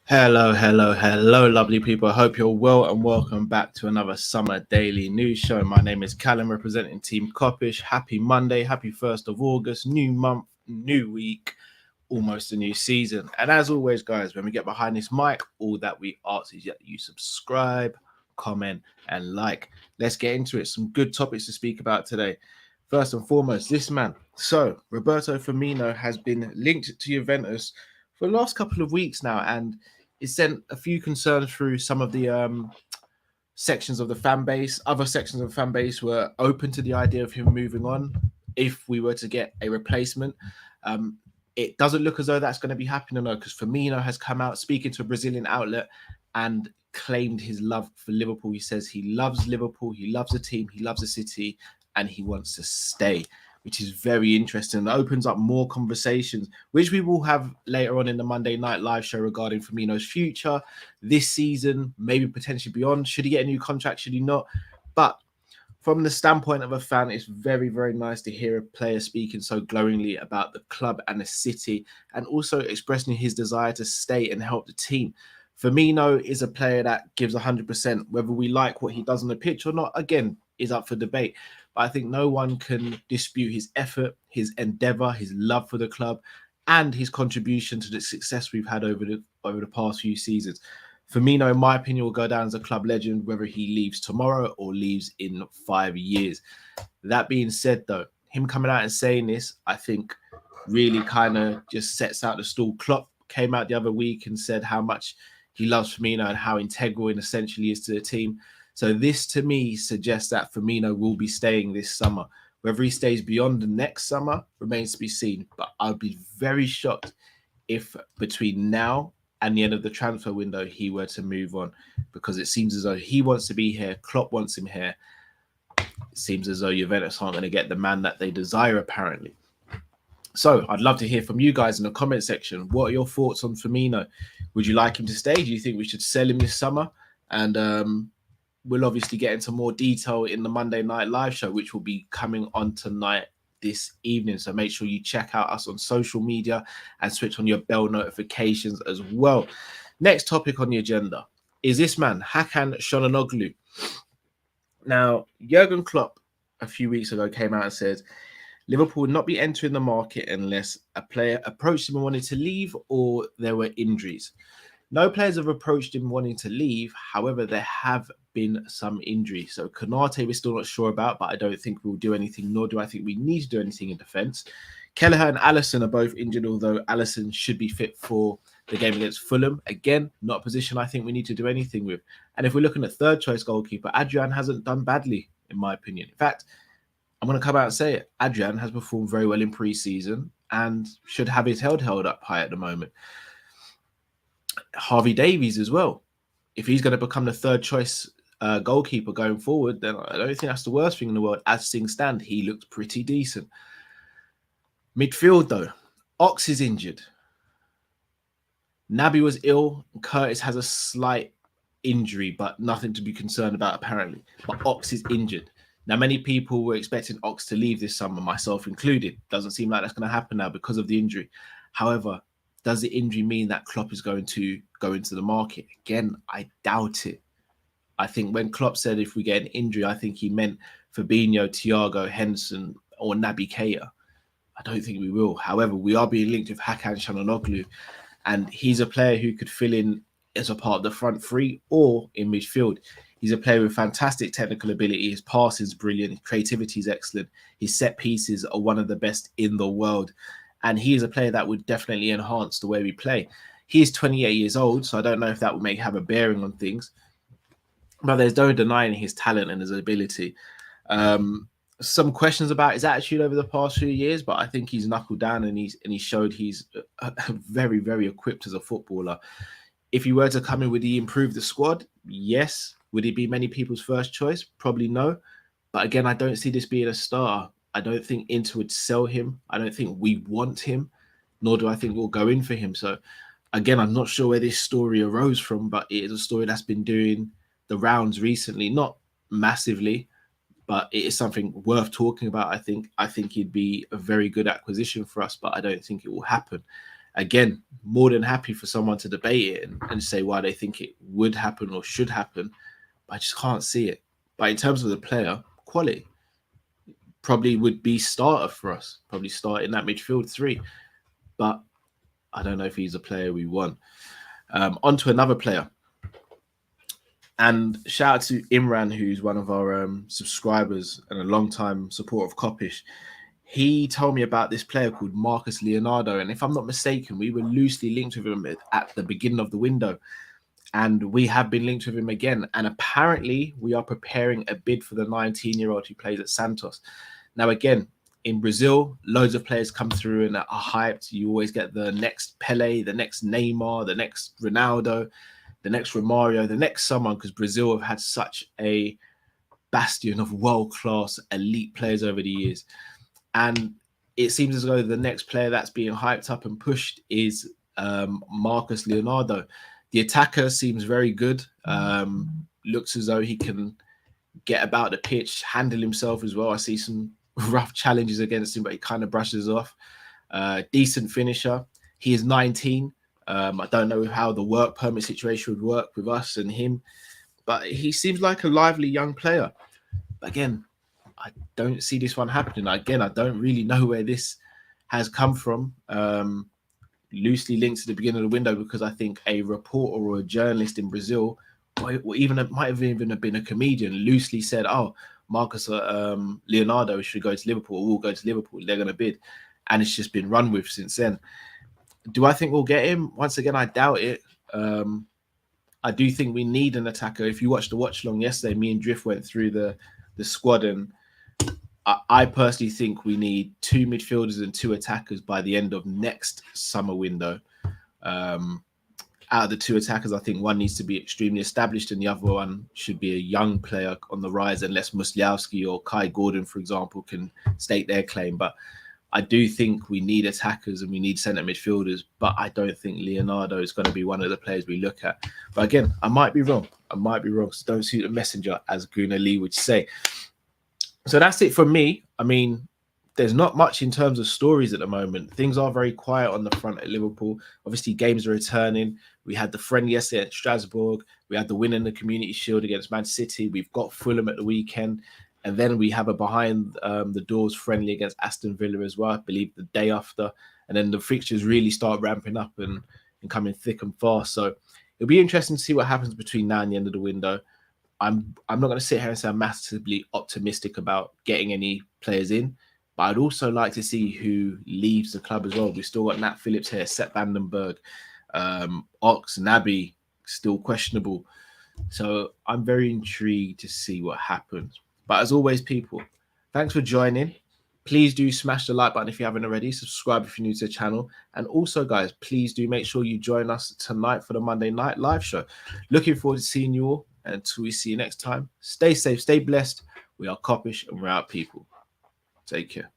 Hello, hello, hello, lovely people. I hope you're well and welcome back to another summer daily news show. My name is Callum, representing Team Kopish. Happy Monday, happy 1st of August, new month, new week, almost a new season. And as always, guys, when we get behind this mic, all that we ask is that you subscribe, comment, and like. Let's get into it. Some good topics to speak about today. First and foremost, this man. So, Roberto Firmino has been linked to Juventus for the last couple of weeks now, and it sent a few concerns through some of the sections of the fan base. Other sections of the fan base were open to the idea of him moving on if we were to get a replacement. It doesn't look as though that's going to be happening, though, because Firmino has come out speaking to a Brazilian outlet and claimed his love for Liverpool. He says he loves Liverpool, he loves the team, he loves the city, and he wants to stay, which is very interesting. It opens up more conversations, which we will have later on in the Monday Night Live show regarding Firmino's future this season, maybe potentially beyond. Should he get a new contract? Should he not? But from the standpoint of a fan, it's very, very nice to hear a player speaking so glowingly about the club and the city, and also expressing his desire to stay and help the team. Firmino is a player that gives 100%. Whether we like what he does on the pitch or not, again, is up for debate. But I think no one can dispute his effort, his endeavour, his love for the club, and his contribution to the success we've had over the past few seasons. Firmino, in my opinion, will go down as a club legend, whether he leaves tomorrow or leaves in 5 years. That being said, though, him coming out and saying this, I think, really kind of just sets out the stall. Klopp came out the other week and said how much he loves Firmino and how integral and essential he is to the team. So this, to me, suggests that Firmino will be staying this summer. Whether he stays beyond the next summer remains to be seen. But I'd be very shocked if between now and the end of the transfer window he were to move on, because it seems as though he wants to be here. Klopp wants him here. It seems as though Juventus aren't going to get the man that they desire, apparently. So I'd love to hear from you guys in the comment section. What are your thoughts on Firmino? Would you like him to stay? Do you think we should sell him this summer? And we'll obviously get into more detail in the Monday Night Live show, which will be coming on tonight this evening. So make sure you check out us on social media and switch on your bell notifications as well. Next topic on the agenda is this man, Hakan Çalhanoğlu. Now, Jurgen Klopp a few weeks ago came out and said Liverpool would not be entering the market unless a player approached him and wanted to leave or there were injuries. No players have approached him wanting to leave. However, there have been some injuries. So Konate we're still not sure about, but I don't think we'll do anything, nor do I think we need to do anything in defence. Kelleher and Alisson are both injured, although Alisson should be fit for the game against Fulham. Again, not a position I think we need to do anything with. And if we're looking at third choice goalkeeper, Adrian hasn't done badly, in my opinion. In fact, I'm going to come out and say it. Adrian has performed very well in pre-season and should have his head held up high at the moment. Harvey Davies as well. If he's going to become the third choice goalkeeper going forward, then I don't think that's the worst thing in the world. As things stand, he looks pretty decent. Midfield, though, Ox is injured. Naby was ill. Curtis has a slight injury, but nothing to be concerned about, apparently. But Ox is injured. Now, many people were expecting Ox to leave this summer, myself included. Doesn't seem like that's going to happen now because of the injury. However, does the injury mean that Klopp is going to go into the market? Again, I doubt it. I think when Klopp said if we get an injury, I think he meant Fabinho, Thiago, Henderson, or Naby Keita. I don't think we will. However, we are being linked with Hakan Çalhanoğlu, and he's a player who could fill in as a part of the front three or in midfield. He's a player with fantastic technical ability. His passing is brilliant. His creativity is excellent. His set pieces are one of the best in the world. And he is a player that would definitely enhance the way we play. He is 28 years old, so I don't know if that would have a bearing on things. But there's no denying his talent and his ability. Some questions about his attitude over the past few years, but I think he's knuckled down and he showed he's very, very equipped as a footballer. If he were to come in, would he improve the squad? Yes. Would he be many people's first choice? Probably no. But again, I don't see this being a starter. I don't think Inter would sell him. I don't think we want him, nor do I think we'll go in for him. So again, I'm not sure where this story arose from, but it is a story that's been doing the rounds recently. Not massively, but it is something worth talking about. I think he'd be a very good acquisition for us, but I don't think it will happen. again, more than happy for someone to debate it and say why they think it would happen or should happen. But I just can't see it. But in terms of the player, quality probably would be starter for us, probably start in that midfield three. But I don't know if he's a player we want. On to another player. And shout out to Imran, who's one of our subscribers and a long-time supporter of Kopish. He told me about this player called Marcus Leonardo. And if I'm not mistaken, we were loosely linked with him at the beginning of the window. And we have been linked with him again. And apparently, we are preparing a bid for the 19-year-old who plays at Santos. Now, again, in Brazil, loads of players come through and are hyped. You always get the next Pele, the next Neymar, the next Ronaldo, the next Romario, the next someone, because Brazil have had such a bastion of world-class elite players over the years. And it seems as though the next player that's being hyped up and pushed is Marcus Leonardo. The attacker seems very good. Looks as though he can get about the pitch, handle himself as well. I see some rough challenges against him, but he kind of brushes off. Decent finisher. He is 19. I don't know how the work permit situation would work with us and him, but he seems like a lively young player. But again, I don't see this one happening. Again, I don't really know where this has come from. Loosely linked to the beginning of the window, because I think a reporter or a journalist in Brazil, or even it might have even been a comedian, loosely said, "Oh, Marcus Leonardo should go to Liverpool. We'll go to Liverpool. They're going to bid," and it's just been run with since then. Do I think we'll get him? Once again, I doubt it. I do think we need an attacker. If you watched the watch along yesterday, me and Drift went through the squad, and I personally think we need 2 midfielders and 2 attackers by the end of next summer window. Out of the 2 attackers, I think one needs to be extremely established and the other one should be a young player on the rise, unless Musliowski or Kai Gordon, for example, can stake their claim. But I do think we need attackers and we need centre midfielders, but I don't think Leonardo is going to be one of the players we look at. But again, I might be wrong. So don't shoot the messenger, as Gunnar Lee would say. So that's it for me. I mean, there's not much in terms of stories at the moment. Things are very quiet on the front at Liverpool. Obviously, games are returning. We had the friendly yesterday at Strasbourg. We had the win in the Community Shield against Man City. We've got Fulham at the weekend. And then we have a behind the doors friendly against Aston Villa as well, I believe the day after. And then the fixtures really start ramping up and coming thick and fast. So it'll be interesting to see what happens between now and the end of the window. I'm not going to sit here and say I'm massively optimistic about getting any players in, but I'd also like to see who leaves the club as well. We've still got Nat Phillips here, Sepp Vandenberg, Ox, Naby, still questionable. So I'm very intrigued to see what happens. But as always, people, thanks for joining. Please do smash the like button if you haven't already. Subscribe if you're new to the channel. And also, guys, please do make sure you join us tonight for the Monday night live show. Looking forward to seeing you all. And until we see you next time, stay safe, stay blessed. We are Kopish and we're out, people. Take care.